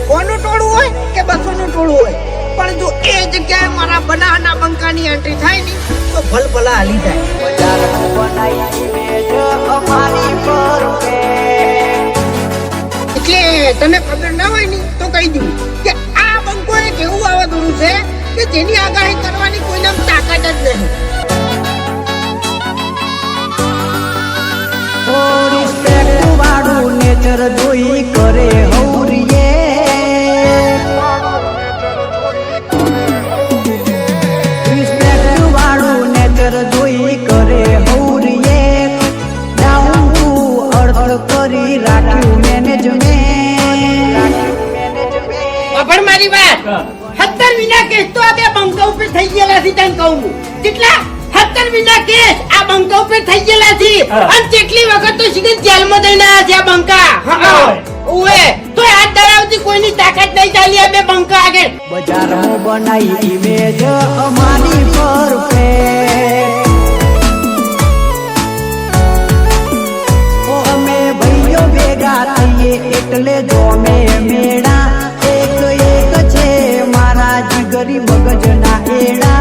કોનું ટોળું હોય કે બસોનું ટોળું હોય, પણ જો એ જગ્યાએ મારા બનાના બંકાની એન્ટ્રી થાય ને તો ભલભલા હાલી જાય. બજારમાં બનાવી ઇમેજ અમારી પરફેક્ટ. એટલે તને ખબર ના હોય ને તો કહી દઉં કે આ બંકો એક એવું વાવાઝોડું છે કે જેની આગાહી કરવાની કોઈને તાકાત જ નહીં. રિસ્પેક્ટ વાળું નેચર જોઈ કરે હૌરીએ. રિસ્પેક્ટ વાળું નેચર જોઈ કરે હૌરીએ. ડાઉન ટુ અર્થ કરી રાખ્યું મેનેજમેન્ટ. પણ મારી વાત 17 વિના કેસ તો આ બે બંકા ઉપર થઈ ગયેલા છે. તને કહું કેટલા 17 વિના કેસ આ બંકા ઉપર થઈ ગયેલા છે. અને કેટલી વખત તો શીખર જેલમાં દઈને આવ્યા છે આ બંકા. ઓએ તો હાથ ધરાવતી કોઈની તાકાત નહીં ચાલી આ બે બંકા આગળ. બજારમાં બનાવી ઇમેજ અમારી પરફેક્ટ. અમે ભાઈઓ ભેગા થઈએ એટલે જોમે મેળા. એક એક છે મારા જીગરી મગજના એડા.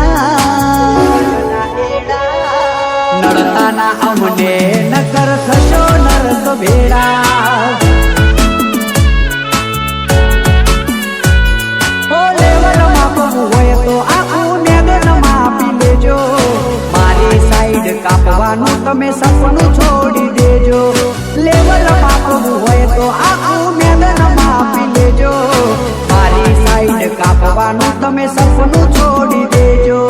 નડતાના અમને નકર થશો નરક ભેડા. હો લેવલ માપવું હોય તો આખું મેદાન માપી લેજો. મારી સાઈડ કાપવાનું તમે સપનું છોડી દેજો. લેવલ માપવું હોય તો આખું મેદાન માપી લેજો. મારી સાઈડ કાપવાનું તમે સપનું છોડી દેજો.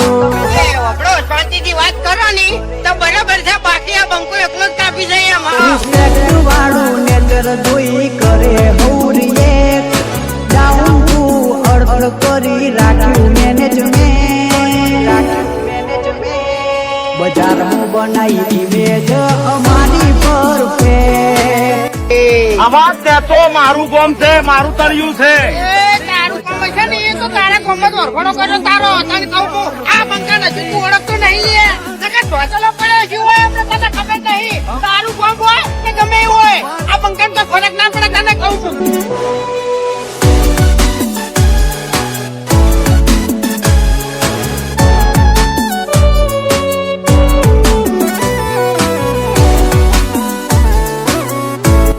આપણો શાંતિથી વાત કરો ને તો બરાબર છે. બાકી આ બંકો એકલો જ કાપી જાય આમાં. રિસ્પેક્ટ વાળું નેચર જોઈ કરે હૌરીએ. ડાઉન ટુ અર્થ કરી રાખ્યું મેનેજમેન્ટ. બજારમાં બનાવી ઇમેજ અમારી પરફેક્ટ. આવાજ દેતો મારું ગોમ છે, મારું તળિયું છે. તારું કામ છે ને એ તો તારા કોમત વરઘોડો કર્યો તારો. તને કહું છું આ બંકા નથી તું ઓળખતો નહીં લે. નકર ઢોચલો પડ્યો શું હોય એમને તને ખબર નહીં. તારું કોમ હોય કે ગમે એવું હોય આ બંકાને તો ફરક ના પડે તને કહું છું.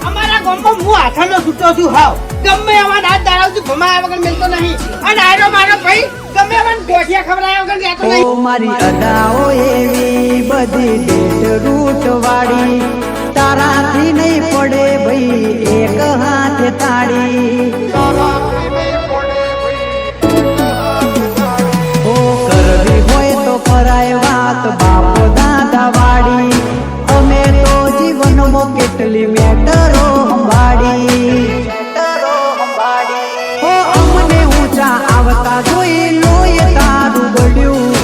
અમારા ગામમાં હું હાથાનો છૂટો છું. હાવ ગમે એવા હાથ દાડાવથી ભમાયા વગર મિલતો નહીં. અને આરો મારો ભાઈ ગમે એવા ગોઠિયા ખવડાયા વગર રહેતો નહીં. ઓ મારી અદાઓ એવી બધી ડેટ રૂટ વાળી. તારાથી નહીં પડે ભાઈ એક હાથે તાળી. ઓ કરવી હોય તો કરાય વાત બાપ દાદા વાળી. અમે તો જીવનમાં કેટલી મેટરો સંભાળી. ઓ અમને ઊંચા આવતા જોઈ લોય તારું ગળ્યું.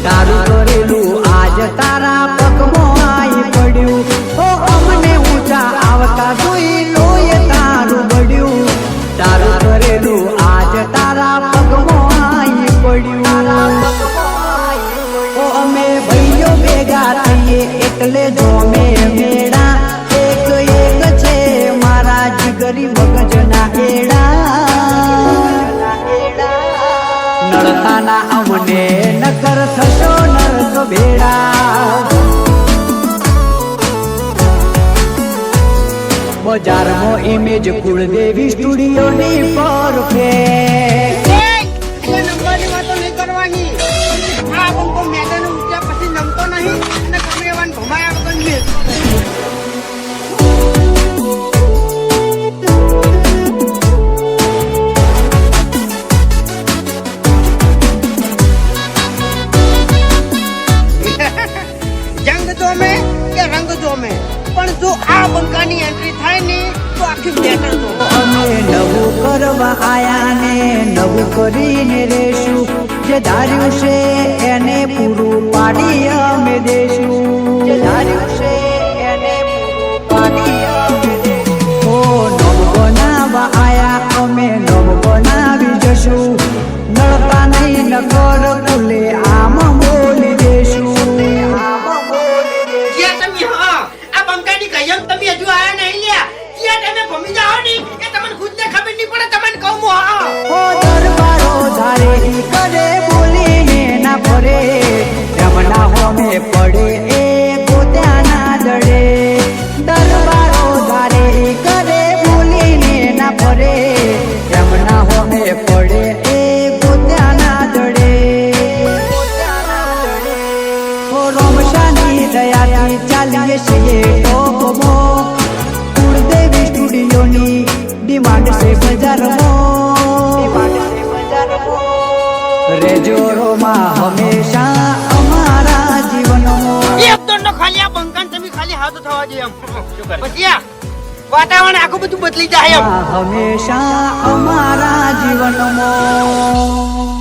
તારું કરેલું આજ તારા પગમાં આઈ પડ્યું. ઓ અમને ઊંચા આવતા જોઈ લોય તારું ગળ્યું. તારું કરેલું આજ તારા પગમાં આઈ પડ્યું. ઓ અમે ભાઈઓ ભેગા થઈએ એટલે જોમે મેળા. એક એક છે મારા જીગરી મગજના એડા. નડતાના અમને નકર થશો નરક ભેડા. બજારમાં ઇમેજ કુળદેવી સ્ટુડિયોની પરફેક્ટ. એટલે નંબરની વાતો નહીં કરવાની. આ બંકો મેદાન ઊંચા પછી નમતો નહીં અને ગમે એવા ભમાયા વગર મિલ. જંગ જોમે કે રંગ જોમે પણ જો આ બંકાની એન્ટ્રી થાય ને તો આખી મેટર જો. અમે નવું કરવા આયા ને નવું કરીને રેશું. જે ધાર્યું છે એને પૂરું પાડી અમે દેશું. જે ધાર્યું છે એને પૂરું પાડી અમે દેશું. ઓ નવ બનાવવા આયા અમે નવ બનાવી જશું. નડતા નહીં નકર ખુલે આમ બોલી દેશું. જ્યાં તમે હા આ બંકાની કયમ તમે હજુ આયા નહીં લ્યા. જ્યાં તમે ભમી જાઓ ને કે તમને ખુદને ખબર નહીં પડે વિચારીએ છીએ ટોપમાં કુળદેવી સ્ટુડિયોની ડિમાન્ડ છે બજારમાં રેજો રોમાં હંમેશા અમારા જીવનમાં એક દોડનો ખાલી આ બંકાન તમે ખાલી હાથ થવા જોઈએ એમ પછી આ વાતાવરણ આખું બધું બદલી જાય એમ હંમેશા અમારા જીવનમાં